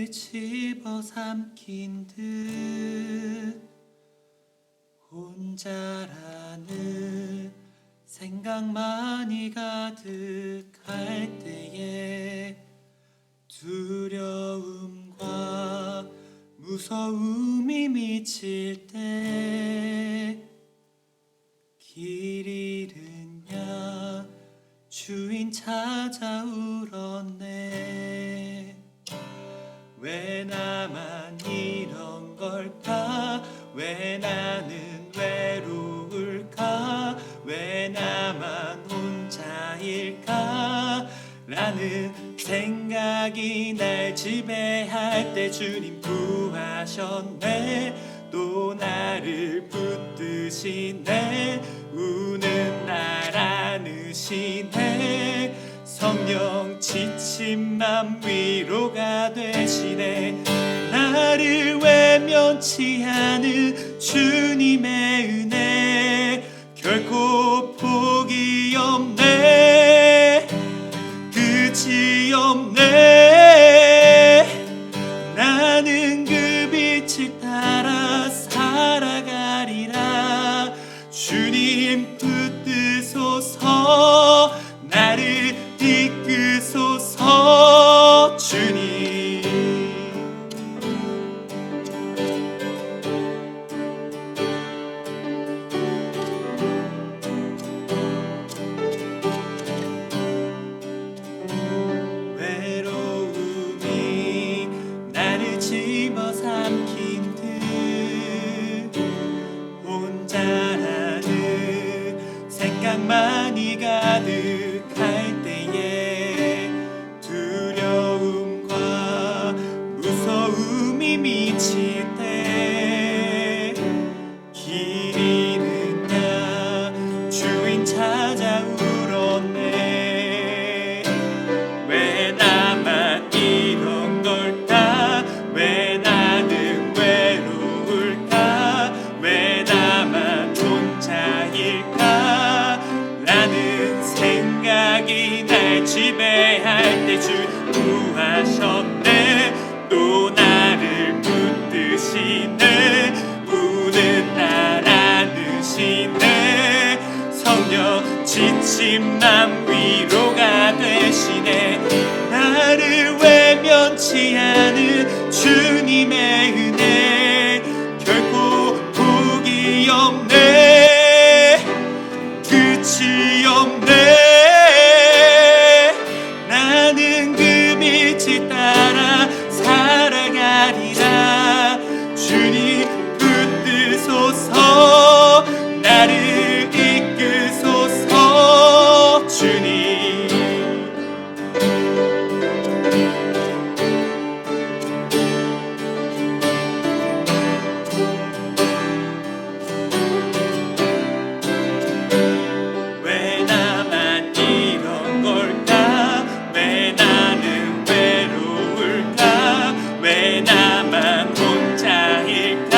나를 집어삼킨 듯 혼자라는 생각만이 가득할 때에 두려움과 무서움이 미칠 때 길 잃은 양 주인 찾아 울었네. 왜 나만 이런 걸까? 왜 나는 외로울까? 왜 나만 혼자일까? 라는 생각이 날 지배할 때 주님 구하셨네. 또 나를 붙드시네. 우는 날 안으시네. 성령 지친 맘 위로가 되시네. 나를 외면치 않은 주님의 은혜 결코 포기 없네. 끝이 없네. 나는 그 빛을 따라 살아가리라. 주님 붙드소서. 나를 이끄소서. 주님 외로움이 나를 집어삼킨 듯 혼자라는 생각만이 가득할 때에 두려움과 무서움이 미칠 때 길 잃은 양 주인 찾아 울었네. 왜 나만 이런 걸까? 왜 나는 외로울까? 왜 나만 혼자일까? 라는 생각이 날 지배할 때 주 구하셨네. 또 나를 붙드시네. 우는 날 안으시네. 성령 지친 맘 위로가 되시네. 나를 외면치 않은 주님의 은혜 결코 포기 없네. 끝이 없네. 나는 그 빛을 따라 살아가리라. 주님 붙드소서. 나를 이끄소서. 주님 왜 나만 이런 걸까? 왜 나는 외로울까? 왜 나만 혼자일까?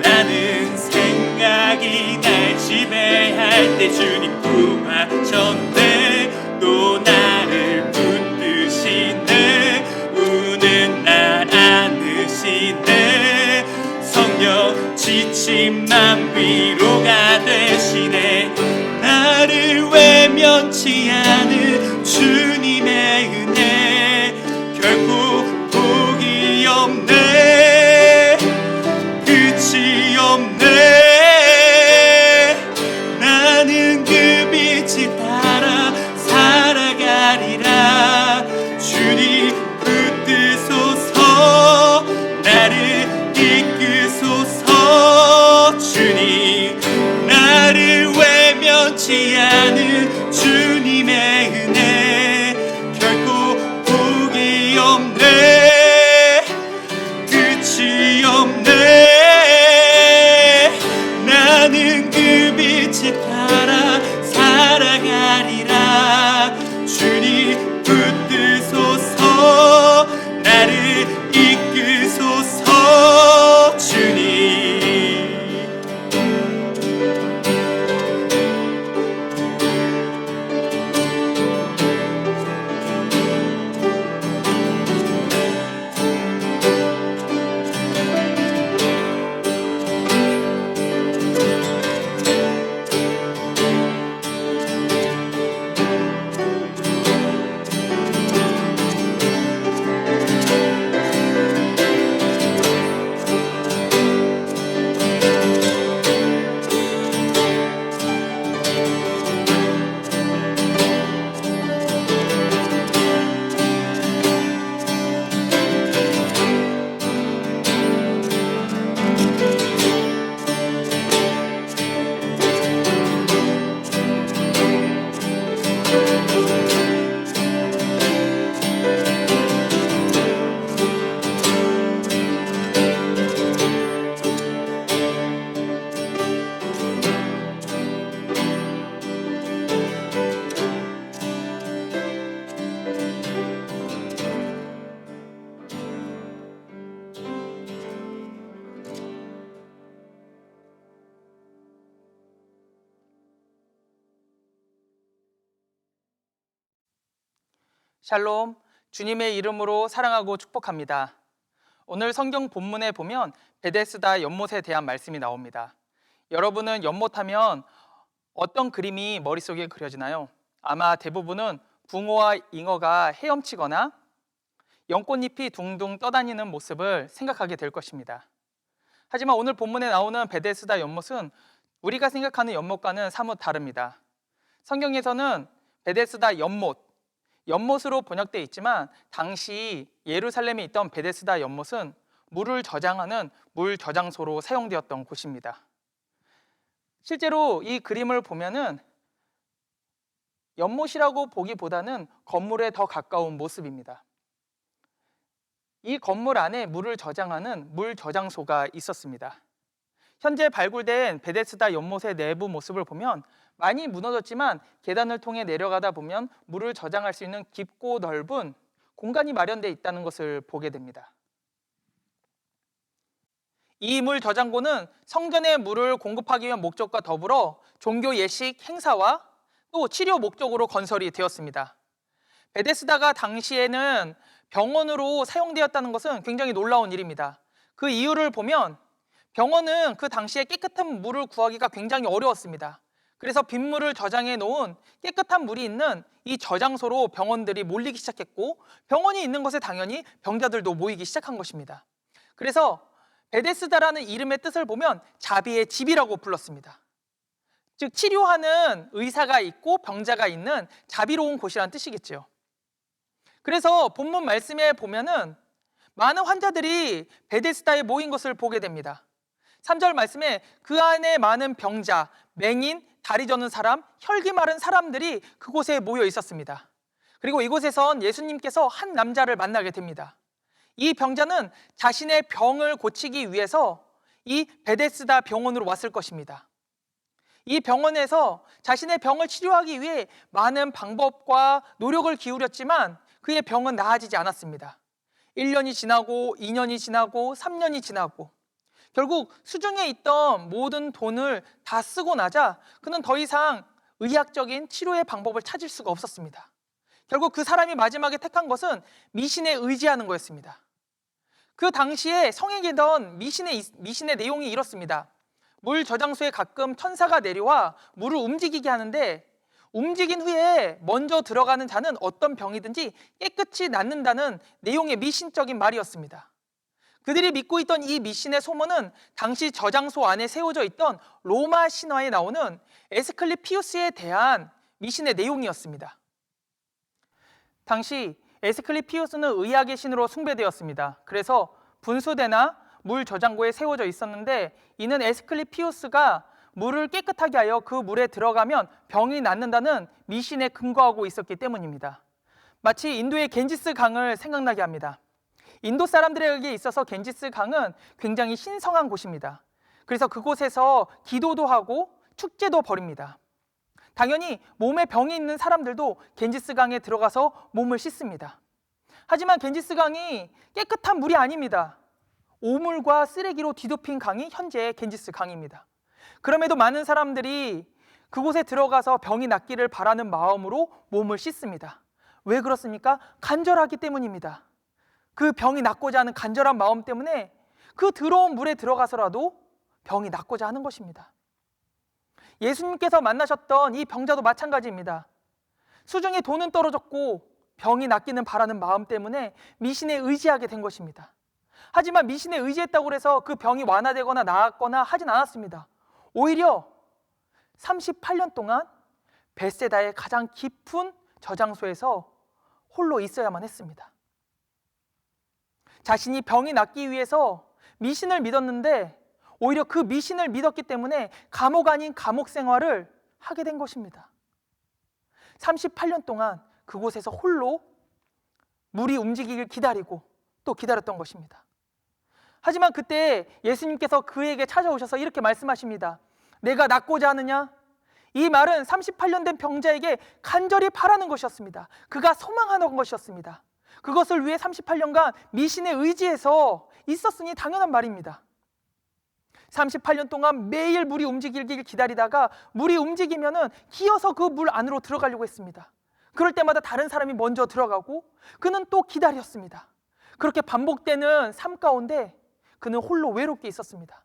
라는 생각이 날 지배할 때 주님 구하셨네. 또 나를 붙드시네. 우는 날 안으시네. 성령 지친 맘 위로가 되시네. 나를 외면치 않은 주님의 은혜 결코 포기 없네. 끝이 없네. 나는 그 빛을 따라 살아가리라. 주님 붙드소서. 나를 이끄소서. 주님 나를 외면치 않은 주님의 샬롬, 주님의 이름으로 사랑하고 축복합니다. 오늘 성경 본문에 보면 베데스다 연못에 대한 말씀이 나옵니다. 여러분은 연못하면 어떤 그림이 머릿속에 그려지나요? 아마 대부분은 붕어와 잉어가 헤엄치거나 연꽃잎이 둥둥 떠다니는 모습을 생각하게 될 것입니다. 하지만 오늘 본문에 나오는 베데스다 연못은 우리가 생각하는 연못과는 사뭇 다릅니다. 성경에서는 베데스다 연못으로 번역되어 있지만 당시 예루살렘에 있던 베데스다 연못은 물을 저장하는 물 저장소로 사용되었던 곳입니다. 실제로 이 그림을 보면은 연못이라고 보기보다는 건물에 더 가까운 모습입니다. 이 건물 안에 물을 저장하는 물 저장소가 있었습니다. 현재 발굴된 베데스다 연못의 내부 모습을 보면 많이 무너졌지만 계단을 통해 내려가다 보면 물을 저장할 수 있는 깊고 넓은 공간이 마련되어 있다는 것을 보게 됩니다. 이 물 저장고는 성전에 물을 공급하기 위한 목적과 더불어 종교 예식 행사와 또 치료 목적으로 건설이 되었습니다. 베데스다가 당시에는 병원으로 사용되었다는 것은 굉장히 놀라운 일입니다. 그 이유를 보면 병원은 그 당시에 깨끗한 물을 구하기가 굉장히 어려웠습니다. 그래서 빗물을 저장해 놓은 깨끗한 물이 있는 이 저장소로 병원들이 몰리기 시작했고, 병원이 있는 곳에 당연히 병자들도 모이기 시작한 것입니다. 그래서 베데스다라는 이름의 뜻을 보면 자비의 집이라고 불렀습니다. 즉 치료하는 의사가 있고 병자가 있는 자비로운 곳이라는 뜻이겠죠. 그래서 본문 말씀에 보면은 많은 환자들이 베데스다에 모인 것을 보게 됩니다. 3절 말씀에 그 안에 많은 병자, 맹인, 다리 저는 사람, 혈기 마른 사람들이 그곳에 모여 있었습니다. 그리고 이곳에선 예수님께서 한 남자를 만나게 됩니다. 이 병자는 자신의 병을 고치기 위해서 이 베데스다 병원으로 왔을 것입니다. 이 병원에서 자신의 병을 치료하기 위해 많은 방법과 노력을 기울였지만 그의 병은 나아지지 않았습니다. 1년이 지나고 2년이 지나고 3년이 지나고 결국 수중에 있던 모든 돈을 다 쓰고 나자 그는 더 이상 의학적인 치료의 방법을 찾을 수가 없었습니다. 결국 그 사람이 마지막에 택한 것은 미신에 의지하는 거였습니다. 그 당시에 성행이던 미신의 내용이 이렇습니다. 물 저장소에 가끔 천사가 내려와 물을 움직이게 하는데 움직인 후에 먼저 들어가는 자는 어떤 병이든지 깨끗이 낫는다는 내용의 미신적인 말이었습니다. 그들이 믿고 있던 이 미신의 소문은 당시 저장소 안에 세워져 있던 로마 신화에 나오는 에스클리피우스에 대한 미신의 내용이었습니다. 당시 에스클리피우스는 의학의 신으로 숭배되었습니다. 그래서 분수대나 물 저장고에 세워져 있었는데 이는 에스클리피우스가 물을 깨끗하게 하여 그 물에 들어가면 병이 낫는다는 미신에 근거하고 있었기 때문입니다. 마치 인도의 겐지스 강을 생각나게 합니다. 인도 사람들에게 있어서 겐지스 강은 굉장히 신성한 곳입니다. 그래서 그곳에서 기도도 하고 축제도 벌입니다. 당연히 몸에 병이 있는 사람들도 겐지스 강에 들어가서 몸을 씻습니다. 하지만 겐지스 강이 깨끗한 물이 아닙니다. 오물과 쓰레기로 뒤덮인 강이 현재의 겐지스 강입니다. 그럼에도 많은 사람들이 그곳에 들어가서 병이 낫기를 바라는 마음으로 몸을 씻습니다. 왜 그렇습니까? 간절하기 때문입니다. 그 병이 낫고자 하는 간절한 마음 때문에 그 더러운 물에 들어가서라도 병이 낫고자 하는 것입니다. 예수님께서 만나셨던 이 병자도 마찬가지입니다. 수중에 돈은 떨어졌고 병이 낫기는 바라는 마음 때문에 미신에 의지하게 된 것입니다. 하지만 미신에 의지했다고 해서 그 병이 완화되거나 나았거나 하진 않았습니다. 오히려 38년 동안 벳세다의 가장 깊은 저장소에서 홀로 있어야만 했습니다. 자신이 병이 낫기 위해서 미신을 믿었는데 오히려 그 미신을 믿었기 때문에 감옥 아닌 감옥 생활을 하게 된 것입니다. 38년 동안 그곳에서 홀로 물이 움직이길 기다리고 또 기다렸던 것입니다. 하지만 그때 예수님께서 그에게 찾아오셔서 이렇게 말씀하십니다. 내가 낫고자 하느냐? 이 말은 38년 된 병자에게 간절히 바라는 것이었습니다. 그가 소망하는 것이었습니다. 그것을 위해 38년간 미신에 의지해서 있었으니 당연한 말입니다. 38년 동안 매일 물이 움직이길 기다리다가 물이 움직이면은 기어서 그 물 안으로 들어가려고 했습니다. 그럴 때마다 다른 사람이 먼저 들어가고 그는 또 기다렸습니다. 그렇게 반복되는 삶 가운데 그는 홀로 외롭게 있었습니다.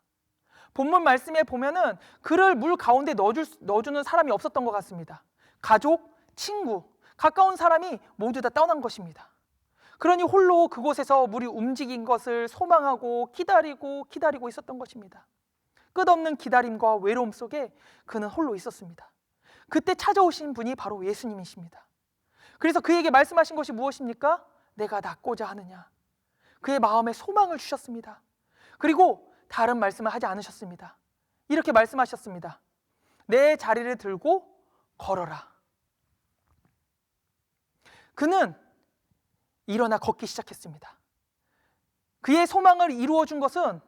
본문 말씀에 보면은 그를 물 가운데 넣어주는 사람이 없었던 것 같습니다. 가족, 친구, 가까운 사람이 모두 다 떠난 것입니다. 그러니 홀로 그곳에서 물이 움직인 것을 소망하고 기다리고 있었던 것입니다. 끝없는 기다림과 외로움 속에 그는 홀로 있었습니다. 그때 찾아오신 분이 바로 예수님이십니다. 그래서 그에게 말씀하신 것이 무엇입니까? 내가 낫고자 하느냐. 그의 마음에 소망을 주셨습니다. 그리고 다른 말씀을 하지 않으셨습니다. 이렇게 말씀하셨습니다. 내 자리를 들고 걸어라. 그는 일어나 걷기 시작했습니다. 그의 소망을 이루어준 것은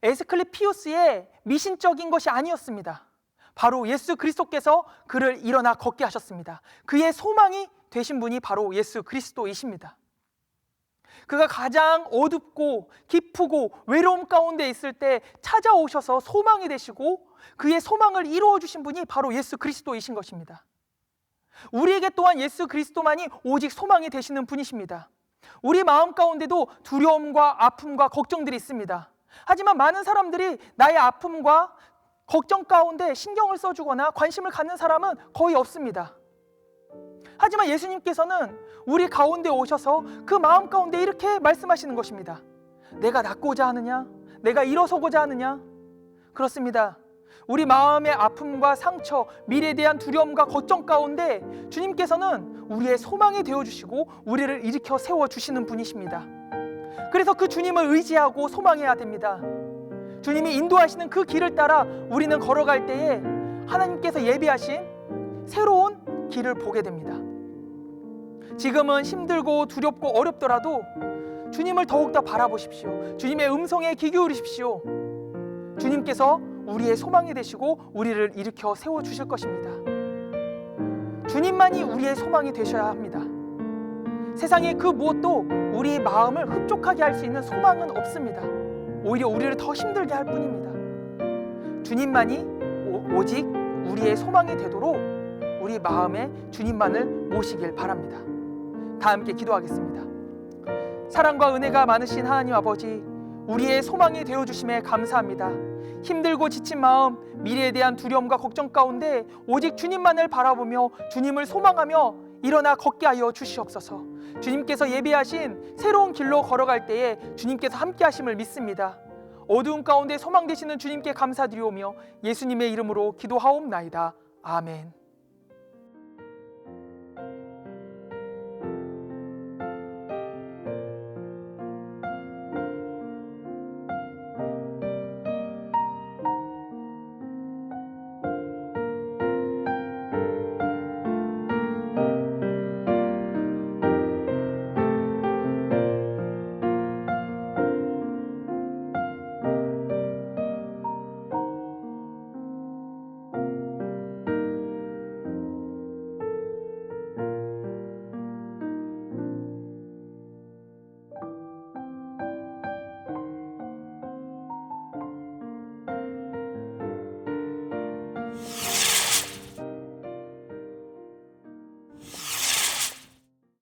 에스클리피우스의 미신적인 것이 아니었습니다. 바로 예수 그리스도께서 그를 일어나 걷게 하셨습니다. 그의 소망이 되신 분이 바로 예수 그리스도이십니다. 그가 가장 어둡고 기쁘고 외로움 가운데 있을 때 찾아오셔서 소망이 되시고 그의 소망을 이루어 주신 분이 바로 예수 그리스도이신 것입니다. 우리에게 또한 예수 그리스도만이 오직 소망이 되시는 분이십니다. 우리 마음 가운데도 두려움과 아픔과 걱정들이 있습니다. 하지만 많은 사람들이 나의 아픔과 걱정 가운데 신경을 써주거나 관심을 갖는 사람은 거의 없습니다. 하지만 예수님께서는 우리 가운데 오셔서 그 마음 가운데 이렇게 말씀하시는 것입니다. 내가 낫고자 하느냐? 내가 일어서고자 하느냐? 그렇습니다. 우리 마음의 아픔과 상처, 미래에 대한 두려움과 걱정 가운데 주님께서는 우리의 소망이 되어주시고 우리를 일으켜 세워주시는 분이십니다. 그래서 그 주님을 의지하고 소망해야 됩니다. 주님이 인도하시는 그 길을 따라 우리는 걸어갈 때에 하나님께서 예비하신 새로운 길을 보게 됩니다. 지금은 힘들고 두렵고 어렵더라도 주님을 더욱더 바라보십시오. 주님의 음성에 귀 기울이십시오. 주님께서 우리의 소망이 되시고 우리를 일으켜 세워주실 것입니다. 주님만이 우리의 소망이 되셔야 합니다. 세상의 그 무엇도 우리 마음을 흡족하게 할 수 있는 소망은 없습니다. 오히려 우리를 더 힘들게 할 뿐입니다. 주님만이 오직 우리의 소망이 되도록 우리 마음에 주님만을 모시길 바랍니다. 다 함께 기도하겠습니다. 사랑과 은혜가 많으신 하나님 아버지, 우리의 소망이 되어주심에 감사합니다. 힘들고 지친 마음, 미래에 대한 두려움과 걱정 가운데 오직 주님만을 바라보며 주님을 소망하며 일어나 걷게 하여 주시옵소서. 주님께서 예비하신 새로운 길로 걸어갈 때에 주님께서 함께 하심을 믿습니다. 어두운 가운데 소망 되시는 주님께 감사드리오며 예수님의 이름으로 기도하옵나이다. 아멘.